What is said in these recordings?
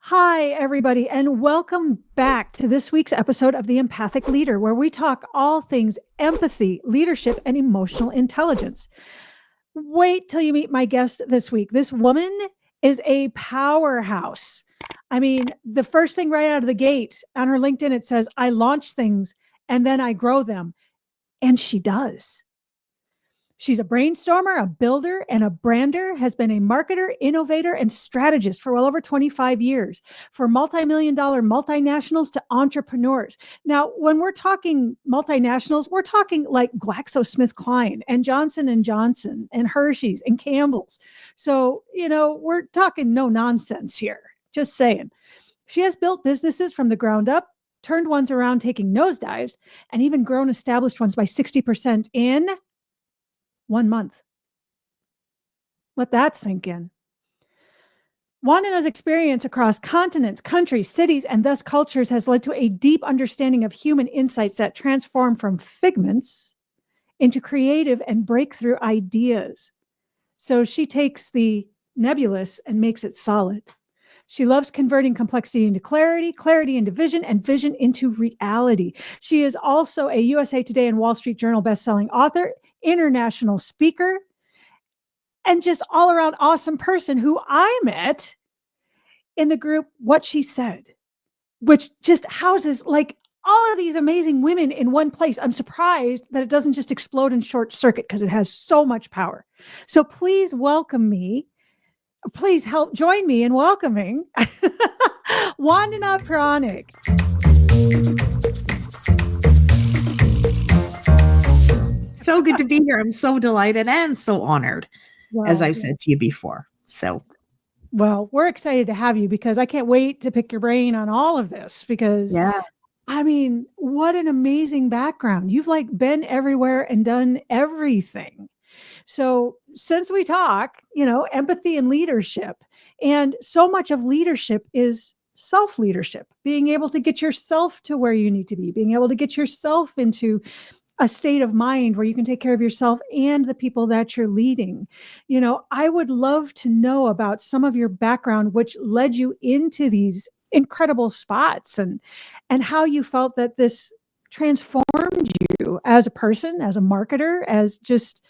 Hi, everybody, and welcome back to this week's episode of The Empathic Leader, where we talk all things empathy, leadership, and emotional intelligence. Wait till you meet my guest this week. This woman is a powerhouse. I mean, the first thing right out of the gate on her LinkedIn, it says, I launch things and then I grow them. And she does. She's a brainstormer, a builder, and a brander, has been a marketer, innovator, and strategist for well over 25 years, for multi-million-dollar multinationals to entrepreneurs. Now, when we're talking multinationals, we're talking like GlaxoSmithKline and Johnson & Johnson and Hershey's and Campbell's. So, we're talking no nonsense here. Just saying. She has built businesses from the ground up, turned ones around taking nosedives, and even grown established ones by 60% in 1 month. Let that sink in. Vandana's experience across continents, countries, cities, and thus cultures has led to a deep understanding of human insights that transform from figments into creative and breakthrough ideas. So she takes the nebulous and makes it solid. She loves converting complexity into clarity, clarity into vision, and vision into reality. She is also a USA Today and Wall Street Journal bestselling author, international speaker, and just all around awesome person who I met in the group What She Said, which just houses like all of these amazing women in one place. I'm surprised that it doesn't just explode in short circuit because it has so much power. So please welcome me. Please help join me in welcoming Vandana Puranik. So good to be here. I'm so delighted and so honored, as I've said to you before. Well, we're excited to have you because I can't wait to pick your brain on all of this because, I mean, what an amazing background. You've like been everywhere and done everything. So since we talk, empathy and leadership, and so much of leadership is self-leadership, being able to get yourself to where you need to be, being able to get yourself into a state of mind where you can take care of yourself and the people that you're leading. I would love to know about some of your background, which led you into these incredible spots and how you felt that this transformed you as a person, as a marketer, as just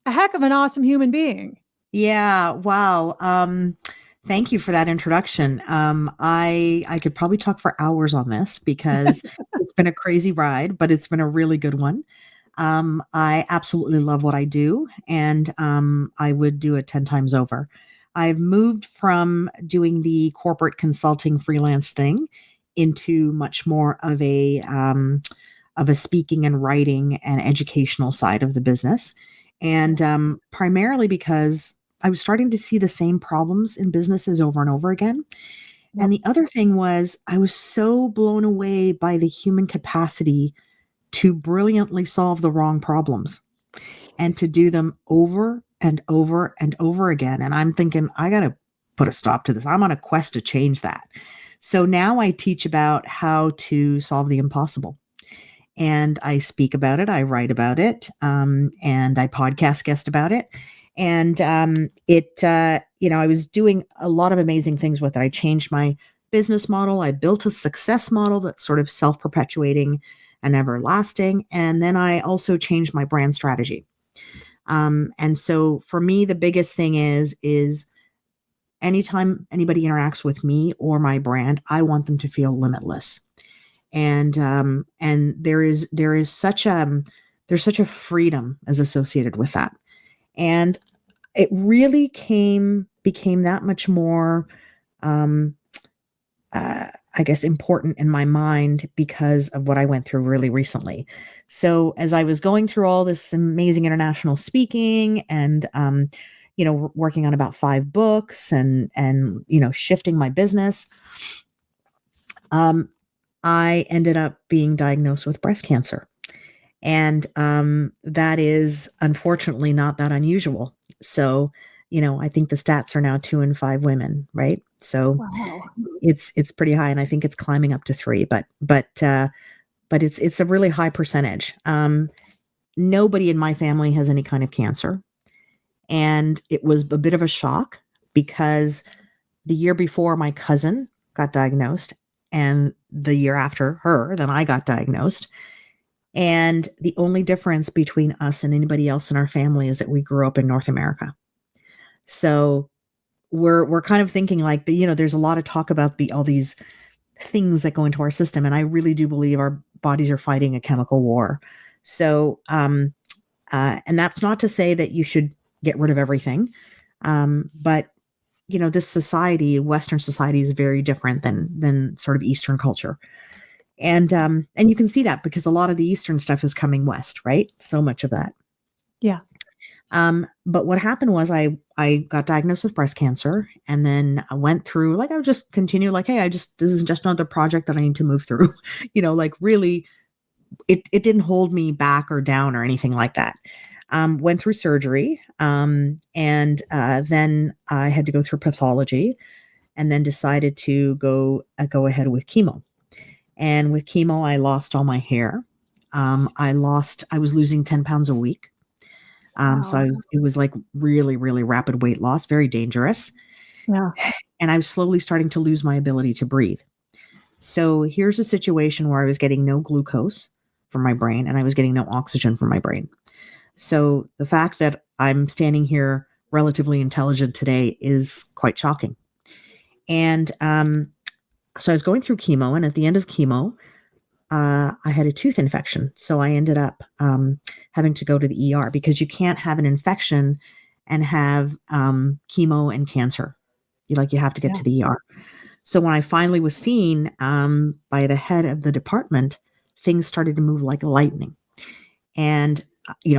a heck of an awesome human being. Yeah. Wow. Thank you for that introduction. I could probably talk for hours on this because it's been a crazy ride, but it's been a really good one. I absolutely love what I do, and I would do it 10 times over. I've moved from doing the corporate consulting freelance thing into much more of a speaking and writing and educational side of the business. And primarily because I was starting to see the same problems in businesses over and over again. Yep. And the other thing was I was so blown away by the human capacity to brilliantly solve the wrong problems and to do them over and over and over again. And I'm thinking, I got to put a stop to this. I'm on a quest to change that. So now I teach about how to solve the impossible. And I speak about it, I write about it, and I podcast guest about it. And I was doing a lot of amazing things with it. I changed my business model. I built a success model that's sort of self-perpetuating and everlasting. And then I also changed my brand strategy. And so for me, the biggest thing is anytime anybody interacts with me or my brand, I want them to feel limitless. And there's such a freedom as associated with that. And it really became that much more, I guess, important in my mind because of what I went through really recently. So as I was going through all this amazing international speaking and, working on about 5 books and shifting my business, I ended up being diagnosed with breast cancer. And that is unfortunately not that unusual. So, I think the stats are now 2 in 5 women, right? So wow. It's pretty high, and I think it's climbing up to 3, but it's a really high percentage. Nobody in my family has any kind of cancer. And it was a bit of a shock because the year before, my cousin got diagnosed, and the year after her, then I got diagnosed. And the only difference between us and anybody else in our family is that we grew up in North America. So we're kind of thinking like there's a lot of talk about all these things that go into our system, and I really do believe our bodies are fighting a chemical war. So and that's not to say that you should get rid of everything, but this society, Western society, is very different than sort of Eastern culture. And you can see that because a lot of the Eastern stuff is coming West, right? So much of that. Yeah. But what happened was I got diagnosed with breast cancer, and then I went through, like, I would just continue like, hey, this is just another project that I need to move through, like really it didn't hold me back or down or anything like that. Went through surgery, and then I had to go through pathology, and then decided to go ahead with chemo. And with chemo, I lost all my hair. I was losing 10 pounds a week. So it was like really, really rapid weight loss, very dangerous. Yeah. And I was slowly starting to lose my ability to breathe. So here's a situation where I was getting no glucose from my brain, and I was getting no oxygen from my brain. So the fact that I'm standing here relatively intelligent today is quite shocking. And so I was going through chemo, and at the end of chemo, I had a tooth infection. So I ended up having to go to the ER, because you can't have an infection and have chemo and cancer. You have to get to the ER. So when I finally was seen by the head of the department, things started to move like lightning. And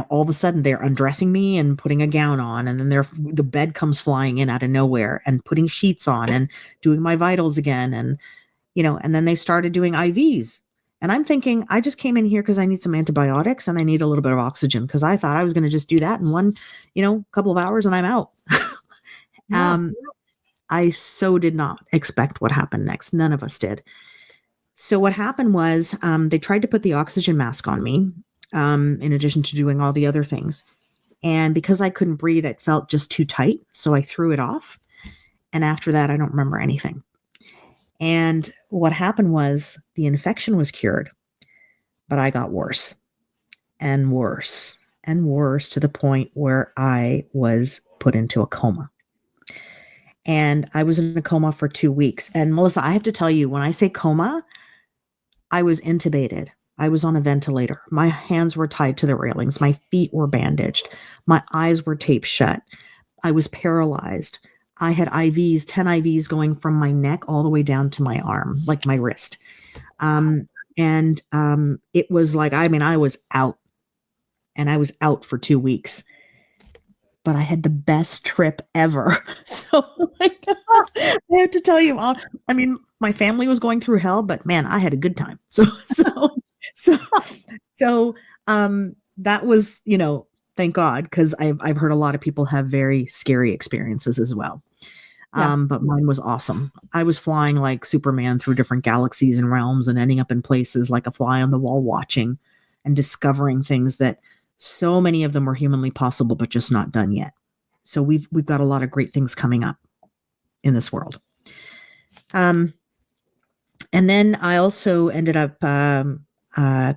all of a sudden they're undressing me and putting a gown on, and then the bed comes flying in out of nowhere and putting sheets on and doing my vitals again. And, and then they started doing IVs. And I'm thinking, I just came in here because I need some antibiotics and I need a little bit of oxygen, because I thought I was going to just do that in one, couple of hours and I'm out. I so did not expect what happened next. None of us did. So what happened was they tried to put the oxygen mask on me, in addition to doing all the other things. And because I couldn't breathe, it felt just too tight. So I threw it off. And after that, I don't remember anything. And what happened was the infection was cured, but I got worse and worse and worse, to the point where I was put into a coma. And I was in a coma for 2 weeks. And Melissa, I have to tell you, when I say coma, I was intubated. I was on a ventilator. My hands were tied to the railings. My feet were bandaged. My eyes were taped shut. I was paralyzed. I had 10 IVs going from my neck all the way down to my arm, like my wrist. It was like, I was out, and I was out for 2 weeks, but I had the best trip ever. So I have to tell you, my family was going through hell, but man, I had a good time. So that was, thank God, because I've heard a lot of people have very scary experiences as well. But mine was awesome. I was flying like Superman through different galaxies and realms, and ending up in places like a fly on the wall, watching and discovering things that so many of them were humanly possible, but just not done yet. So we've got a lot of great things coming up in this world. And then I also ended up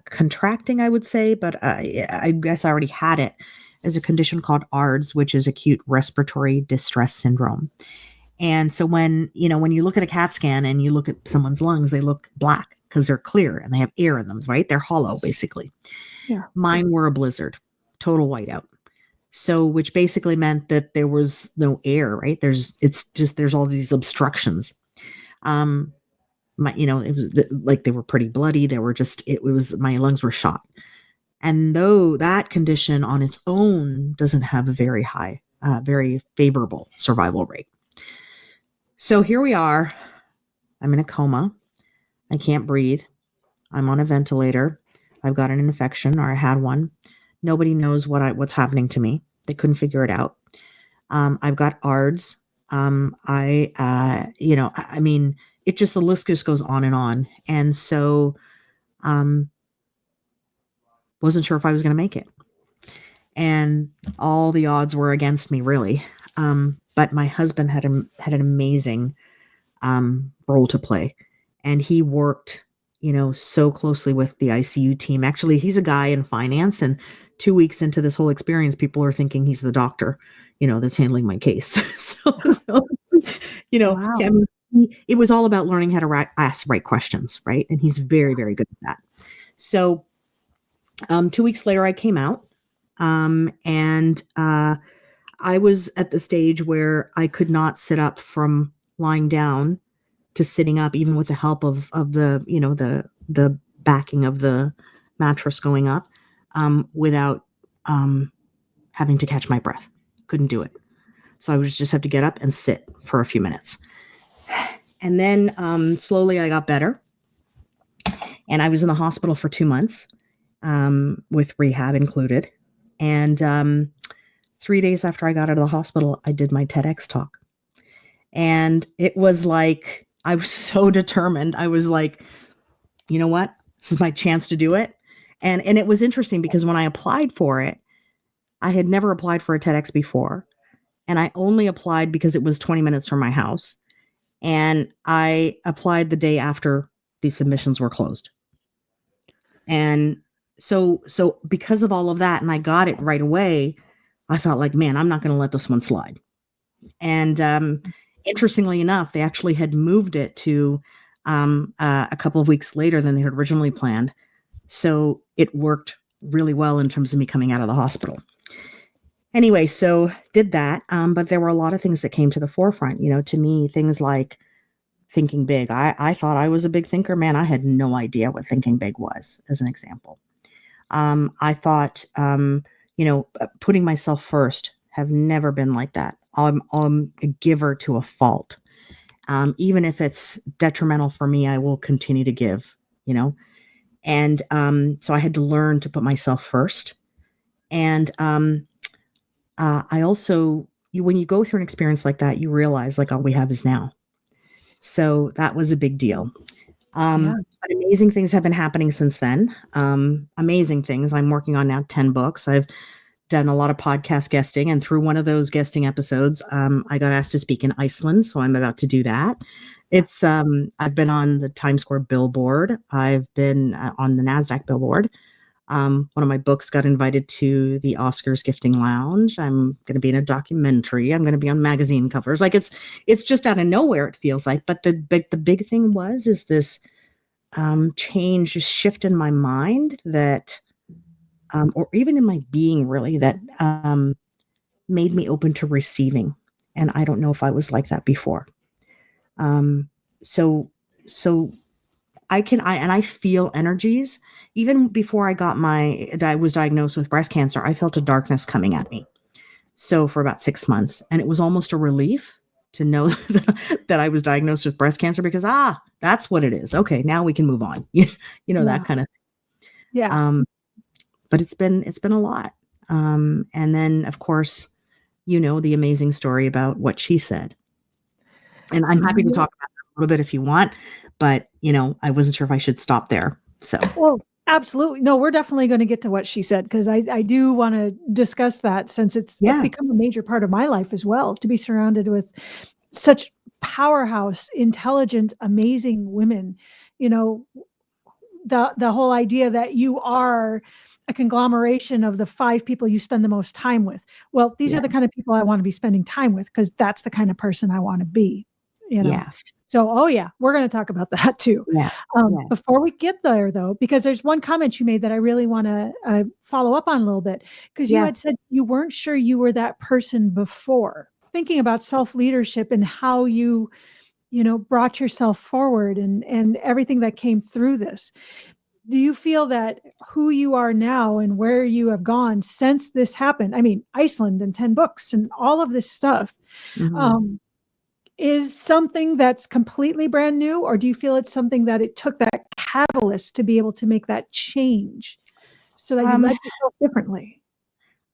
contracting, I would say, but I guess I already had it, as a condition called ARDS, which is acute respiratory distress syndrome. And so when you look at a CAT scan and you look at someone's lungs, they look black because they're clear and they have air in them, right? They're hollow, basically. Yeah. Mine were a blizzard, total whiteout. So, which basically meant that there was no air, right? There's all these obstructions. It was like they were pretty bloody. My lungs were shot. And though that condition on its own doesn't have a very high, very favorable survival rate. So here we are. I'm in a coma. I can't breathe. I'm on a ventilator. I've got an infection, or I had one. Nobody knows what's happening to me. They couldn't figure it out. I've got ARDS. It just, the list just goes on and on. And so, wasn't sure if I was going to make it. And all the odds were against me, really. But my husband had an amazing role to play. And he worked, so closely with the ICU team. Actually, he's a guy in finance, and 2 weeks into this whole experience, people are thinking he's the doctor, that's handling my case. So, Wow. it was all about learning how to ask the right questions, right? And he's very, very good at that. So, 2 weeks later, I came out, and I was at the stage where I could not sit up from lying down to sitting up, even with the help of the, the backing of the mattress going up, without having to catch my breath. Couldn't do it. So I would just have to get up and sit for a few minutes. And then slowly I got better. And I was in the hospital for 2 months, with rehab included. And 3 days after I got out of the hospital, I did my TEDx talk. And it was like, I was so determined. I was like, you know what? This is my chance to do it. And it was interesting because when I applied for it, I had never applied for a TEDx before. And I only applied because it was 20 minutes from my house. And I applied the day after the submissions were closed. And so because of all of that, and I got it right away, I thought like, man, I'm not going to let this one slide. And interestingly enough, they actually had moved it to a couple of weeks later than they had originally planned. So it worked really well in terms of me coming out of the hospital. Anyway, so did that. But there were a lot of things that came to the forefront, to me, things like thinking big. I thought I was a big thinker. Man, I had no idea what thinking big was, as an example. I thought, putting myself first, have never been like that. I'm a giver to a fault. Even if it's detrimental for me, I will continue to give, And so I had to learn to put myself first. And I also, when you go through an experience like that, you realize like all we have is now. So that was a big deal. Yeah. But amazing things have been happening since then. Amazing things. I'm working on now 10 books. I've done a lot of podcast guesting, and through one of those guesting episodes, I got asked to speak in Iceland. So I'm about to do that. It's, I've been on the Times Square billboard. I've been on the NASDAQ billboard. One of my books got invited to the Oscars gifting lounge. I'm going to be in a documentary. I'm going to be on magazine covers. Like it's just out of nowhere, it feels like. But the big thing is this change, this shift in my mind that, or even in my being really, that made me open to receiving. And I don't know if I was like that before. So I feel energies. Even before I was diagnosed with breast cancer, I felt a darkness coming at me. So for about 6 months, and it was almost a relief to know that I was diagnosed with breast cancer because, that's what it is. Okay. Now we can move on. That kind of thing. Yeah. But it's been a lot. And then of course, the amazing story about what she said. And I'm happy to talk about that a little bit if you want, but I wasn't sure if I should stop there. So, well, absolutely. No, we're definitely going to get to what she said, because I do want to discuss that, since it's become a major part of my life as well, to be surrounded with such powerhouse, intelligent, amazing women. The whole idea that you are a conglomeration of the 5 people you spend the most time with. Well, these are the kind of people I want to be spending time with, because that's the kind of person I want to be. Yeah. So, we're going to talk about that too. Yeah. Before we get there, though, because there's one comment you made that I really want to follow up on a little bit, because you had said you weren't sure you were that person before. Thinking about self-leadership and how you brought yourself forward and everything that came through this. Do you feel that who you are now and where you have gone since this happened, I mean, Iceland and 10 books and all of this stuff, is something that's completely brand new? Or do you feel it's something that it took that catalyst to be able to make that change so that you led yourself differently?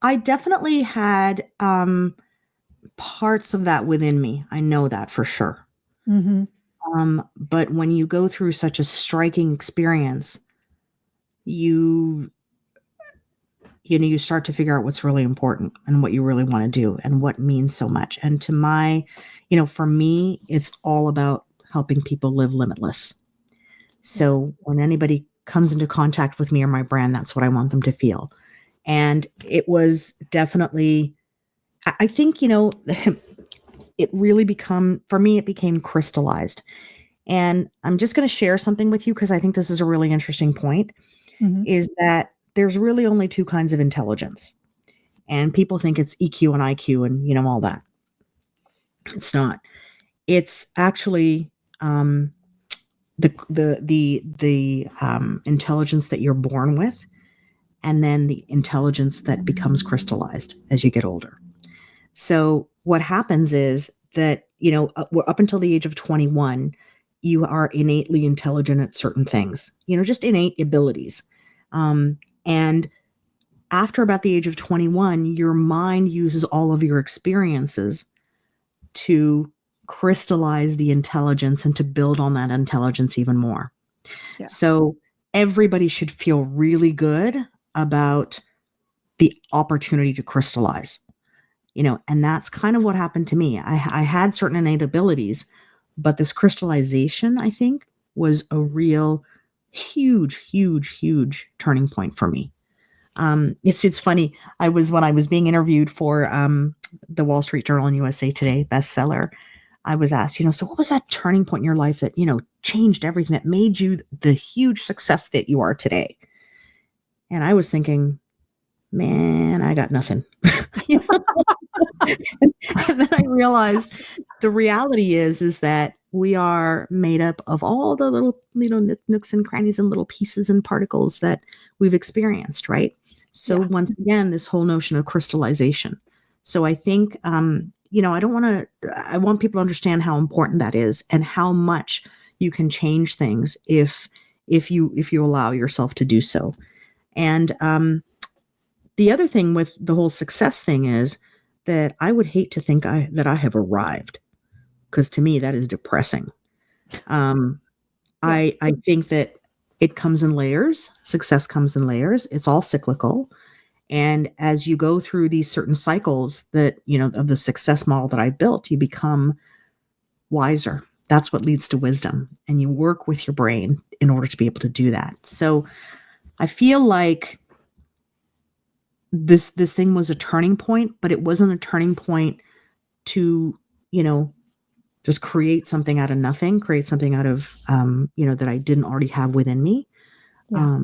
I definitely had parts of that within me. I know that for sure. Mm-hmm. But when you go through such a striking experience, you start to figure out what's really important and what you really want to do and what means so much. And for me, it's all about helping people live limitless. Yes. So when anybody comes into contact with me or my brand, that's what I want them to feel. And it was definitely, I think, it really for me, it became crystallized. And I'm just going to share something with you because I think this is a really interesting point, Mhm. is that there's really only two kinds of intelligence. And people think it's EQ and IQ and, all that. It's not. It's actually the intelligence that you're born with, and then the intelligence that becomes crystallized as you get older. So what happens is that, up until the age of 21, you are innately intelligent at certain things, just innate abilities. And after about the age of 21, your mind uses all of your experiences to crystallize the intelligence and to build on that intelligence even more. Yeah. So everybody should feel really good about the opportunity to crystallize, and that's kind of what happened to me. I had certain innate abilities, but this crystallization, I think, was a real huge, huge, huge turning point for me. It's funny. When I was being interviewed for the Wall Street Journal and USA Today bestseller, I was asked, so what was that turning point in your life that, changed everything, that made you the huge success that you are today? And I was thinking, man, I got nothing. And then I realized the reality is that we are made up of all the little, nooks and crannies and little pieces and particles that we've experienced, right? So once again, this whole notion of crystallization. So I think, I want people to understand how important that is and how much you can change things if you allow yourself to do so. And the other thing with the whole success thing is that I would hate to think that I have arrived, because to me that is depressing. I think that it comes in layers. Success comes in layers. It's all cyclical. And as you go through these certain cycles that, of the success model that I built, you become wiser. That's what leads to wisdom. And you work with your brain in order to be able to do that. So I feel like this thing was a turning point, but it wasn't a turning point to, just create something out of nothing, create something out of, that I didn't already have within me. Yeah.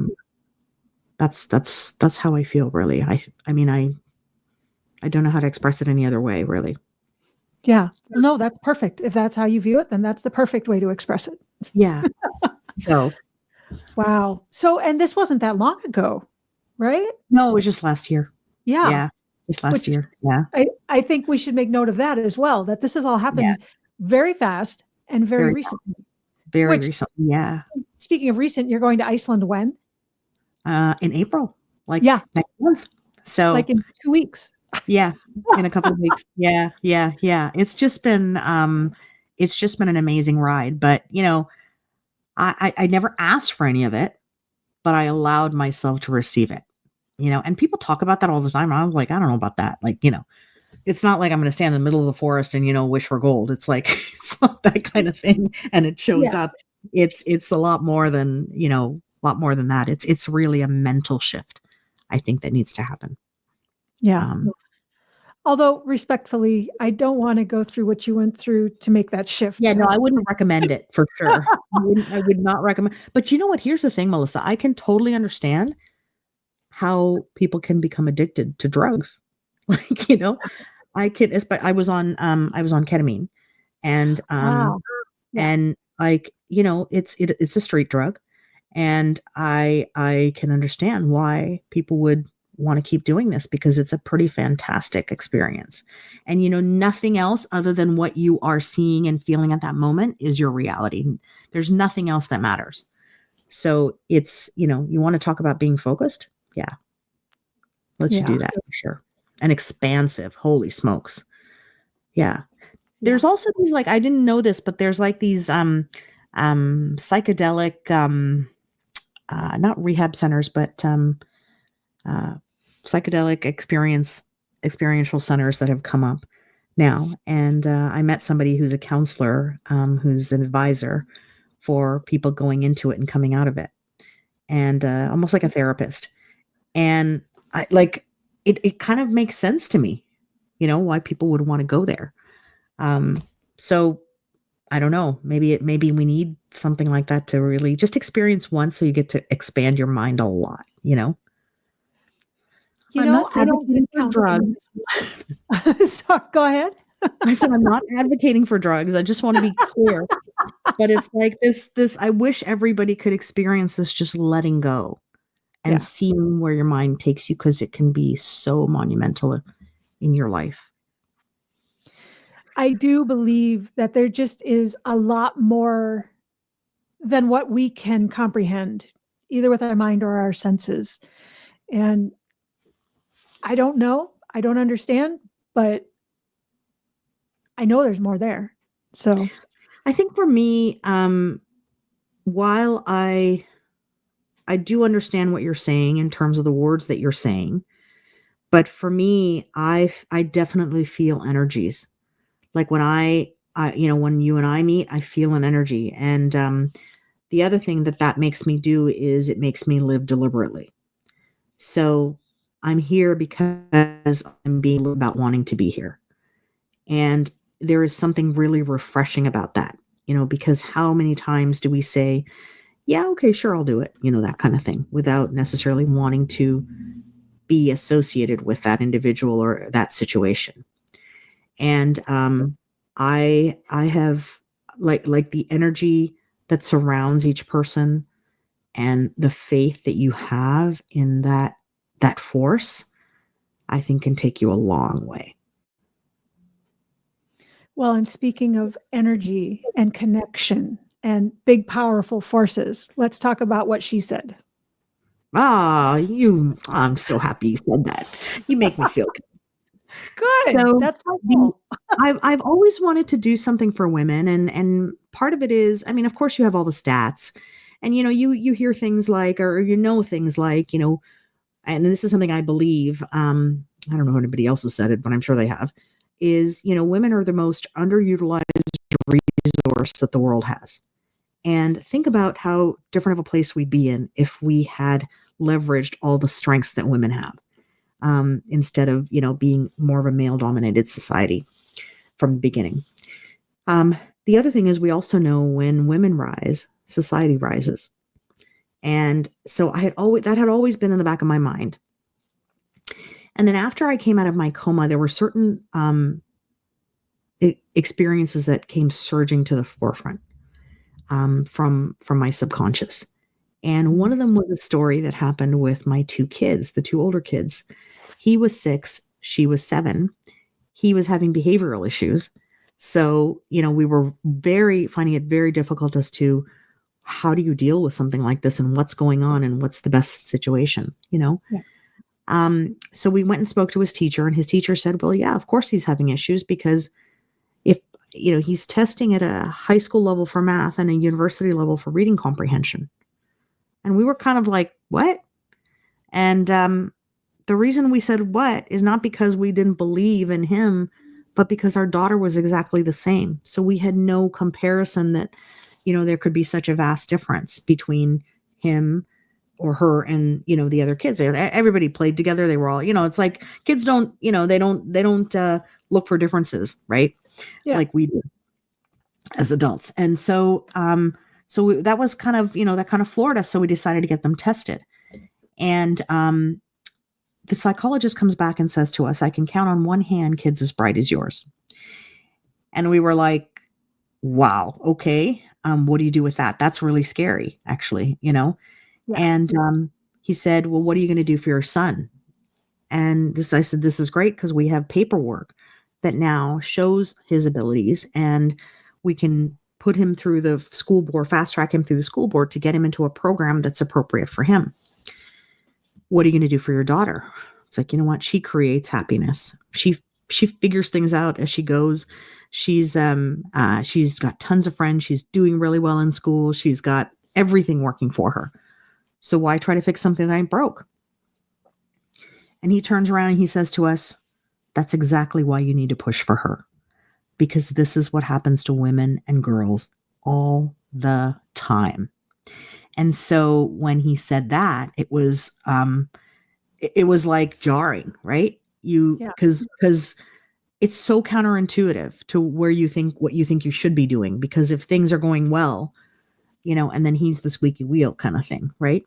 That's how I feel, really. I mean, I don't know how to express it any other way, really. Yeah. No, that's perfect. If that's how you view it, then that's the perfect way to express it. Yeah. So, Wow. So, and this wasn't that long ago, right? no, it was just last year. Yeah. Yeah. Just last Which year. Yeah. I think we should make note of that as well, that this has all Yeah. happened very fast and very recently. Very Which, recently. Yeah. speaking of recent, you're going to Iceland when? In April, Yeah. next month. So, Like in 2 weeks. yeah, in a couple of weeks. Yeah. Yeah. Yeah. It's just been an amazing ride, but I never asked for any of it, but I allowed myself to receive it, and people talk about that all the time. I was like, I don't know about that. Like, it's not like I'm going to stand in the middle of the forest and, wish for gold. It's like, it's not that kind of thing. And it shows Yeah. up. It's a lot more than, that. It's really a mental shift, I think, that needs to happen. Yeah. Although respectfully, I don't want to go through what you went through to make that shift. Yeah, no, So I wouldn't recommend it for sure. I would not recommend. But you know what? Here's the thing, Melissa. I can totally understand how people can become addicted to drugs. Like, I was on ketamine, and wow. Yeah. and like, it's a street drug, and I can understand why people would want to keep doing this, because it's a pretty fantastic experience. And nothing else other than what you are seeing and feeling at that moment is your reality. There's nothing else that matters. So it's, you want to talk about being focused? Yeah. Let's do that for sure. And expansive. Holy smokes. Yeah. There's also these, like, I didn't know this, but there's like these psychedelic not rehab centers, but psychedelic experiential centers that have come up now. And I met somebody who's a counselor, who's an advisor for people going into it and coming out of it, and almost like a therapist. And I like it kind of makes sense to me, why people would want to go there. So I don't know, maybe we need something like that to really just experience once so you get to expand your mind a lot, I'm not I don't advocating for discount drugs. So go ahead. I said I'm not advocating for drugs. I just want to be clear. But it's like this I wish everybody could experience this, just letting go and Yeah. seeing where your mind takes you, because it can be so monumental in your life. I do believe that there just is a lot more than what we can comprehend, either with our mind or our senses. And I don't know, I don't understand, but I know there's more there. So I think for me, while I do understand what you're saying in terms of the words that you're saying, but for me, I definitely feel energies. Like when when you and I meet, I feel an energy. And the other thing that makes me do is it makes me live deliberately. So I'm here because I'm being about wanting to be here. And there is something really refreshing about that, because how many times do we say, yeah, okay, sure, I'll do it, that kind of thing, without necessarily wanting to be associated with that individual or that situation. And I have like the energy that surrounds each person and the faith that you have in that force, I think can take you a long way. well, and speaking of energy and connection and big, powerful forces, let's talk about what she said. I'm so happy you said that. You make me feel good. Good. So That's my the goal. I've always wanted to do something for women, and part of it is, I mean, of course you have all the stats, and you hear things like, or things like, and this is something I believe, I don't know if anybody else has said it, but I'm sure they have, is, women are the most underutilized resource that the world has. And think about how different of a place we'd be in if we had leveraged all the strengths that women have, instead of, being more of a male dominated society from the beginning. The other thing is, we also know when women rise, society rises. And so that had always been in the back of my mind. And then after I came out of my coma, there were certain experiences that came surging to the forefront, from my subconscious. And one of them was a story that happened with my two kids, the two older kids. He was 6, she was 7. He was having behavioral issues. So, we were finding it very difficult as to how do you deal with something like this and what's going on and what's the best situation, Yeah. So we went and spoke to his teacher, and his teacher said, well, yeah, of course he's having issues, because if, he's testing at a high school level for math and a university level for reading comprehension. And we were kind of like, what? And the reason we said what is not because we didn't believe in him, but because our daughter was exactly the same. So we had no comparison that, there could be such a vast difference between him or her and, the other kids. Everybody played together. They were all, it's like kids don't, they don't look for differences, right? Yeah. Like we do as adults. And so, that was kind of, that kind of floored us. So we decided to get them tested. And the psychologist comes back and says to us, I can count on one hand kids as bright as yours. And we were like, wow, okay. What do you do with that? That's really scary, actually, Yeah. And he said, well, what are you going to do for your son? And I said, this is great, because we have paperwork that now shows his abilities, and we can put him through the school board, fast track him through the school board to get him into a program that's appropriate for him. What are you going to do for your daughter? It's like, you know what? She creates happiness. She figures things out as she goes. She's got tons of friends. She's doing really well in school. She's got everything working for her. So why try to fix something that ain't broke? And he turns around and he says to us, That's exactly why you need to push for her, because this is what happens to women and girls all the time. And so when he said that, it was like jarring, right? Yeah. Because it's so counterintuitive to where you think what you think you should be doing. Because if things are going well, and then he's the squeaky wheel kind of thing, right?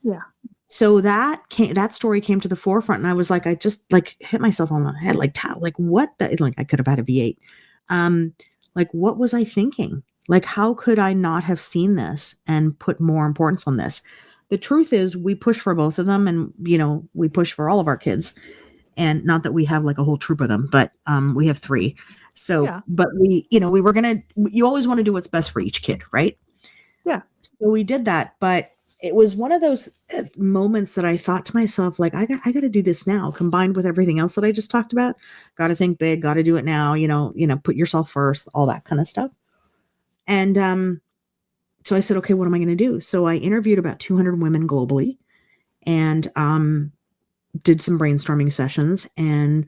Yeah. So that story came to the forefront, and I was like, I just like hit myself on the head, like, what the, like, I could have had a V8. Like, what was I thinking? Like, how could I not have seen this and put more importance on this? The truth is, we push for both of them, and we push for all of our kids, and not that we have like a whole troop of them, but we have 3. So, Yeah. but you always want to do what's best for each kid, right? Yeah. So we did that, but it was one of those moments that I thought to myself, like, I got to do this now, combined with everything else that I just talked about. Got to think big, got to do it now, put yourself first, all that kind of stuff. And so I said, okay, what am I going to do? So I interviewed about 200 women globally, and did some brainstorming sessions, and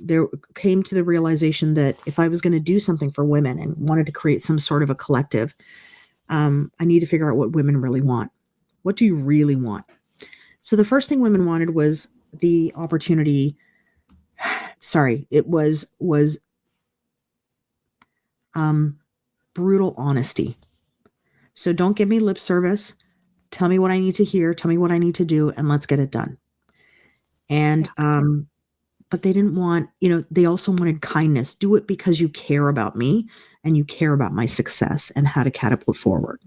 there came to the realization that if I was going to do something for women and wanted to create some sort of a collective, I need to figure out what women really want. What do you really want? So the first thing women wanted was the opportunity. Sorry, it was brutal honesty. So don't give me lip service. Tell me what I need to hear. Tell me what I need to do, and let's get it done. And but they didn't want, they also wanted kindness. Do it because you care about me and you care about my success and how to catapult forward.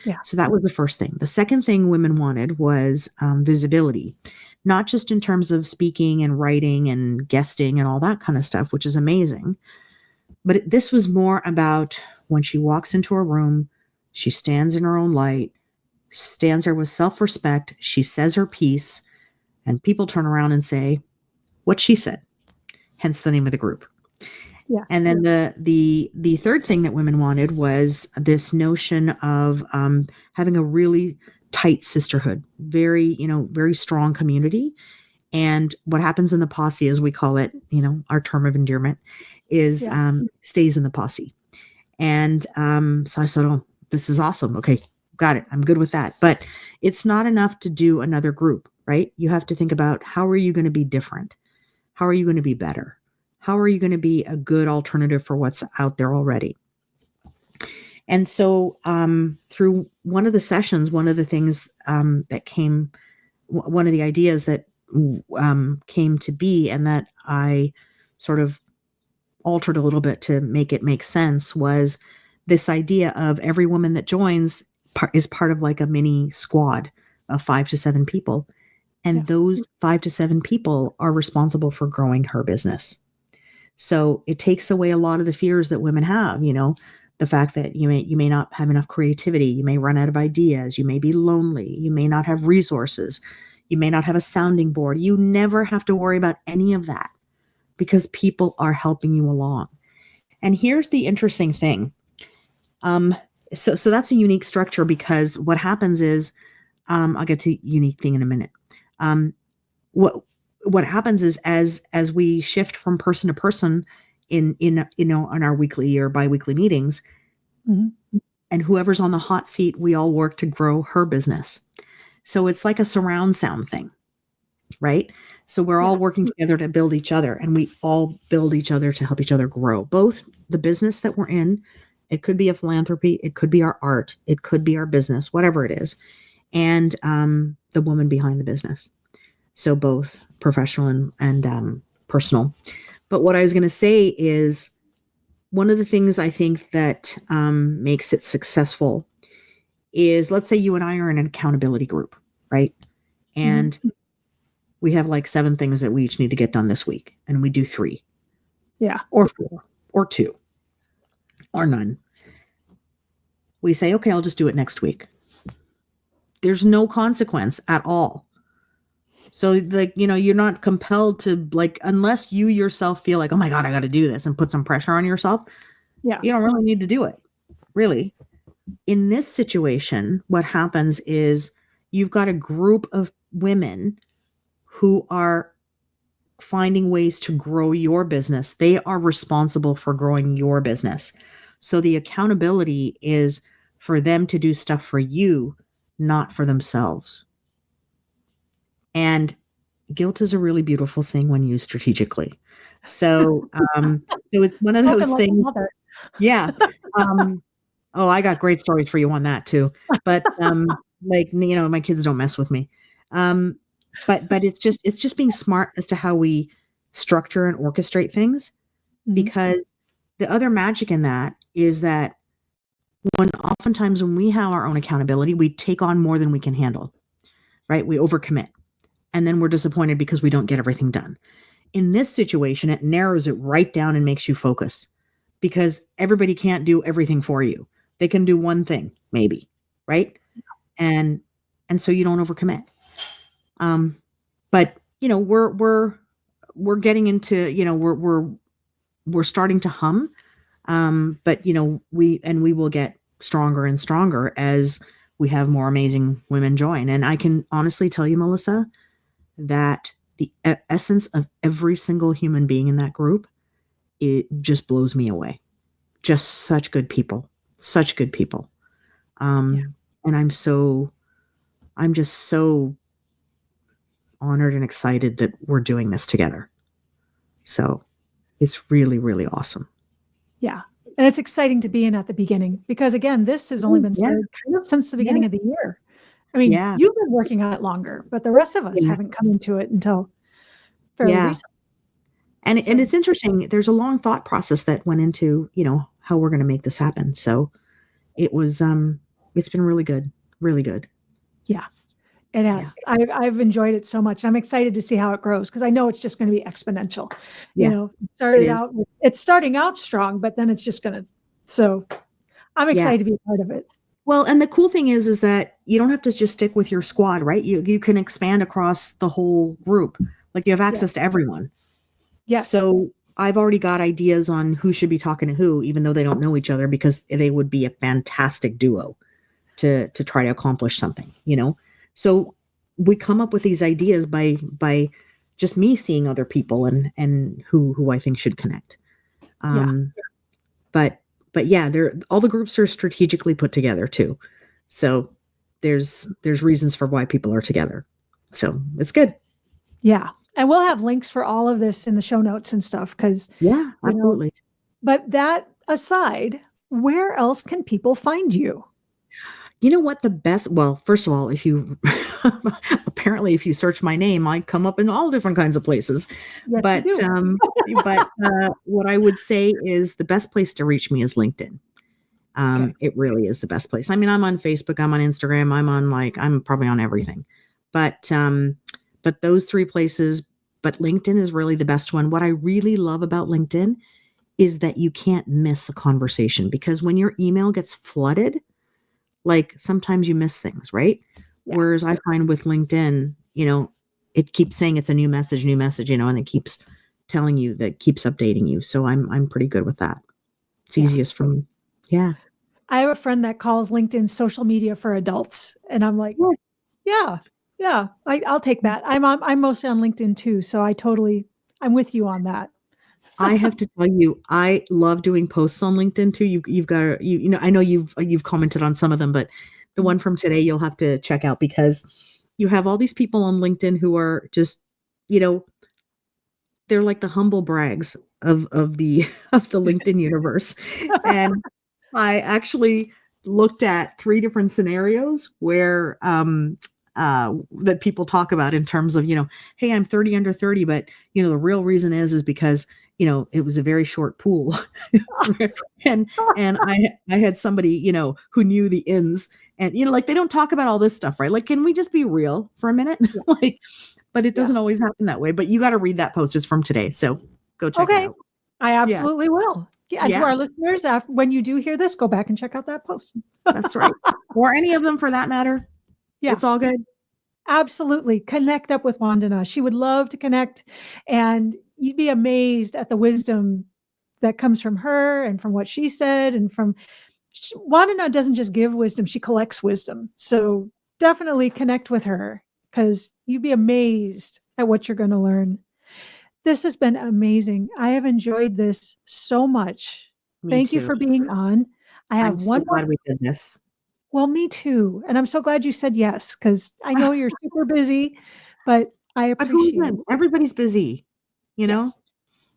Yeah. So that was the first thing. The second thing women wanted was visibility, not just in terms of speaking and writing and guesting and all that kind of stuff, which is amazing. But this was more about when she walks into a room, she stands in her own light, stands there with self-respect. She says her piece, and people turn around and say what she said, hence the name of the group. Yeah. And then the third thing that women wanted was this notion of having a really tight sisterhood, very strong community. And what happens in the posse, as we call it, our term of endearment, is stays in the posse. And so I said, oh, this is awesome. Okay, got it. I'm good with that. But it's not enough to do another group, right? You have to think about, how are you going to be different? How are you going to be better? How are you going to be a good alternative for what's out there already? And so through one of the sessions, one of the things that came, one of the ideas that came to be, and that I sort of altered a little bit to make it make sense, was this idea of every woman that joins is part of like a mini squad of 5 to 7 people. And those 5 to 7 people are responsible for growing her business. So it takes away a lot of the fears that women have, the fact that you may not have enough creativity, you may run out of ideas, you may be lonely, you may not have resources, you may not have a sounding board. You never have to worry about any of that, because people are helping you along. And here's the interesting thing. So that's a unique structure, because what happens is, I'll get to unique thing in a minute. What happens is, as we shift from person to person in our weekly or biweekly meetings, and whoever's on the hot seat, we all work to grow her business. So it's like a surround sound thing, right? So we're all working together to build each other, and we all build each other to help each other grow, both the business that we're in. It could be a philanthropy. It could be our art. It could be our business, whatever it is. And the woman behind the business. So both professional and personal. But what I was going to say is, one of the things I think that makes it successful is, let's say you and I are in an accountability group, right? And we have like 7 things that we each need to get done this week, and we do 3. Yeah. Or 4, or 2, or none. We say, okay, I'll just do it next week. There's no consequence at all. So like, you're not compelled to, like, unless you yourself feel like, oh my God, I got to do this, and put some pressure on yourself. Yeah. You don't really need to do it, really. In this situation, what happens is you've got a group of women who are finding ways to grow your business. They are responsible for growing your business. So the accountability is for them to do stuff for you, not for themselves. And guilt is a really beautiful thing when used strategically. So, so it's one of Spoken those like a things. mother. Yeah. Oh, I got great stories for you on that too. But like, my kids don't mess with me. But it's just being smart as to how we structure and orchestrate things, because the other magic in that is that oftentimes when we have our own accountability, we take on more than we can handle, right? We overcommit, and then we're disappointed because we don't get everything done. In this situation, it narrows it right down and makes you focus, because everybody can't do everything for you. They can do one thing, maybe, right? And so you don't overcommit. But we're getting into, we're starting to hum. But we will get stronger and stronger as we have more amazing women join. And I can honestly tell you, Melissa, that the essence of every single human being in that group, it just blows me away. Just such good people, such good people. And I'm just so honored and excited that we're doing this together. So it's really, really awesome. Yeah. And it's exciting to be in at the beginning, because again, this has only been started kind of since the beginning of the year. I mean, you've been working on it longer, but the rest of us haven't come into it until fairly recently. And it's interesting. There's a long thought process that went into, how we're going to make this happen. So it was, it's been really good. Really good. Yeah, it has. Yeah. I've enjoyed it so much. I'm excited to see how it grows, because I know it's just going to be exponential. It's starting out strong, but then it's just going to, so I'm excited to be a part of it. Well, and the cool thing is that you don't have to just stick with your squad, right? You can expand across the whole group. Like, you have access to everyone. Yeah. So I've already got ideas on who should be talking to who, even though they don't know each other, because they would be a fantastic duo to try to accomplish something, So we come up with these ideas by just me seeing other people and who I think should connect. But yeah, all the groups are strategically put together too. So there's reasons for why people are together. So it's good. Yeah. And we'll have links for all of this in the show notes and stuff, because absolutely. But that aside, where else can people find you? You know what, well, first of all, if you apparently if you search my name, I come up in all different kinds of places. Yes, but what I would say is the best place to reach me is LinkedIn. It really is the best place. I mean, I'm on Facebook, I'm on Instagram, I'm probably on everything. But those three places, but LinkedIn is really the best one. What I really love about LinkedIn is that you can't miss a conversation, because when your email gets flooded, like, sometimes you miss things, right? Yeah. Whereas I find with LinkedIn, it keeps saying it's a new message, and it keeps telling you, that keeps updating you. So I'm pretty good with that. It's easiest for me. Yeah. I have a friend that calls LinkedIn social media for adults, and I'm like, I'll take that. I'm mostly on LinkedIn too, so I'm with you on that. I have to tell you, I love doing posts on LinkedIn too. You've got, I know you've commented on some of them, but the one from today you'll have to check out, because you have all these people on LinkedIn who are just, they're like the humble brags of the LinkedIn universe. And I actually looked at 3 different scenarios where that people talk about in terms of, hey, I'm 30 under 30, but the real reason is because it was a very short pool. and I had somebody, who knew the ins, and, they don't talk about all this stuff, right? Like, can we just be real for a minute? But it doesn't always happen that way. But you got to read that post. It's from today. So go check it out. I absolutely will. And to our listeners, when you do hear this, go back and check out that post. That's right. Or any of them for that matter. Yeah. It's all good. Absolutely. Connect up with Vandana. She would love to connect, and you'd be amazed at the wisdom that comes from her and from what she said. And Vandana doesn't just give wisdom, she collects wisdom. So definitely connect with her, because you'd be amazed at what you're going to learn. This has been amazing. I have enjoyed this so much. Me Thank you too. for being on. I I'm have so one more. glad we did this. Well, me too. And I'm so glad you said yes, because I know you're super busy, but I But who appreciate it. isn't? Everybody's busy, you know? Yes.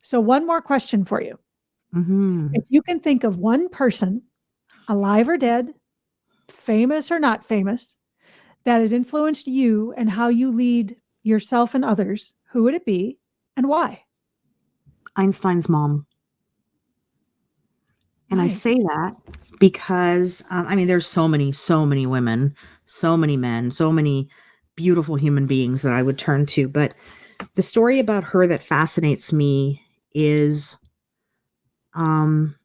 So one more question for you. Mhm. If you can think of one person, alive or dead, famous or not famous, that has influenced you and how you lead yourself and others, who would it be and why? Einstein's mom. And I say Nice. that because, I mean, there's so many women, so many men, so many beautiful human beings that I would turn to. But the story about her that fascinates me is, um,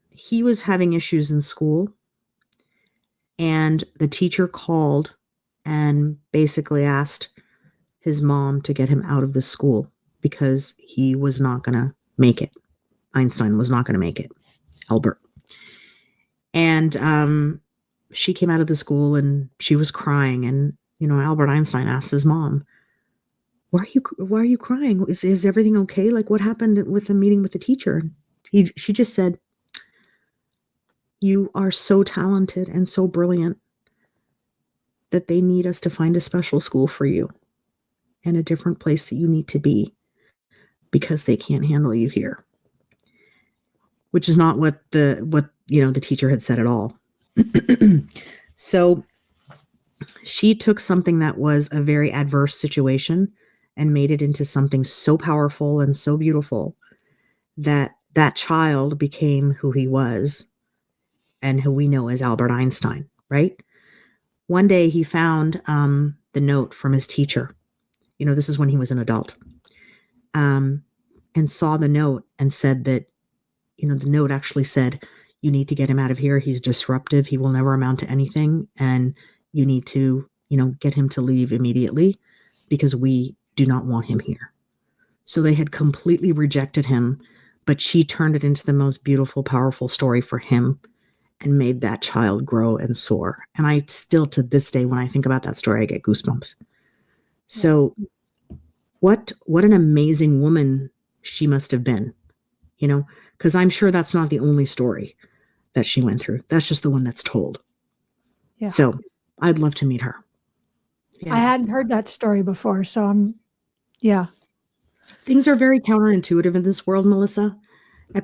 he was having issues in school, and the teacher called and basically asked his mom to get him out of the school because he was not going to make it. Einstein was not going to make it, Albert. And she came out of the school and she was crying. And, Albert Einstein asked his mom, why are you crying? Is everything okay? Like, what happened with the meeting with the teacher? And she just said, you are so talented and so brilliant that they need us to find a special school for you and a different place that you need to be because they can't handle you here. Which is not what the teacher had said at all. So she took something that was a very adverse situation and made it into something so powerful and so beautiful that that child became who he was and who we know as Albert Einstein, right? One day he found the note from his teacher. This is when he was an adult, and saw the note and said that, the note actually said, you need to get him out of here. He's disruptive. He will never amount to anything. And you need to, get him to leave immediately because we do not want him here. So they had completely rejected him, but she turned it into the most beautiful, powerful story for him and made that child grow and soar. And I still, to this day, when I think about that story, I get goosebumps. So what an amazing woman she must have been, because I'm sure that's not the only story that she went through. That's just the one that's told. Yeah. So I'd love to meet her. Yeah. I hadn't heard that story before. So things are very counterintuitive in this world, Melissa. A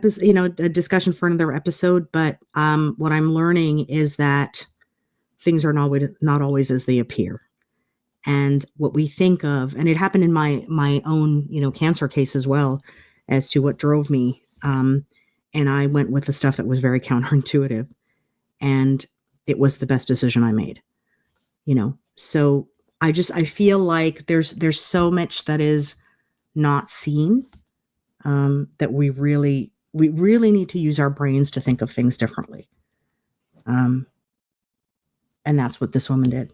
discussion for another episode. But what I'm learning is that things are not always as they appear. And what we think of, and it happened in my own, cancer case as well, as to what drove me. And I went with the stuff that was very counterintuitive, and it was the best decision I made. So I feel like there's so much that is not seen, that we really need to use our brains to think of things differently. And that's what this woman did.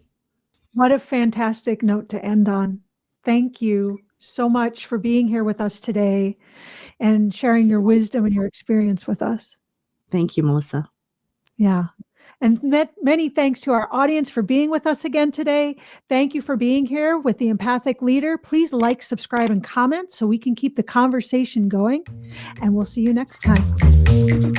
What a fantastic note to end on. Thank you so much for being here with us today and sharing your wisdom and your experience with us. Thank you, Melissa. Yeah. And many thanks to our audience for being with us again today. Thank you for being here with the Empathic Leader. Please like, subscribe, and comment so we can keep the conversation going. And we'll see you next time.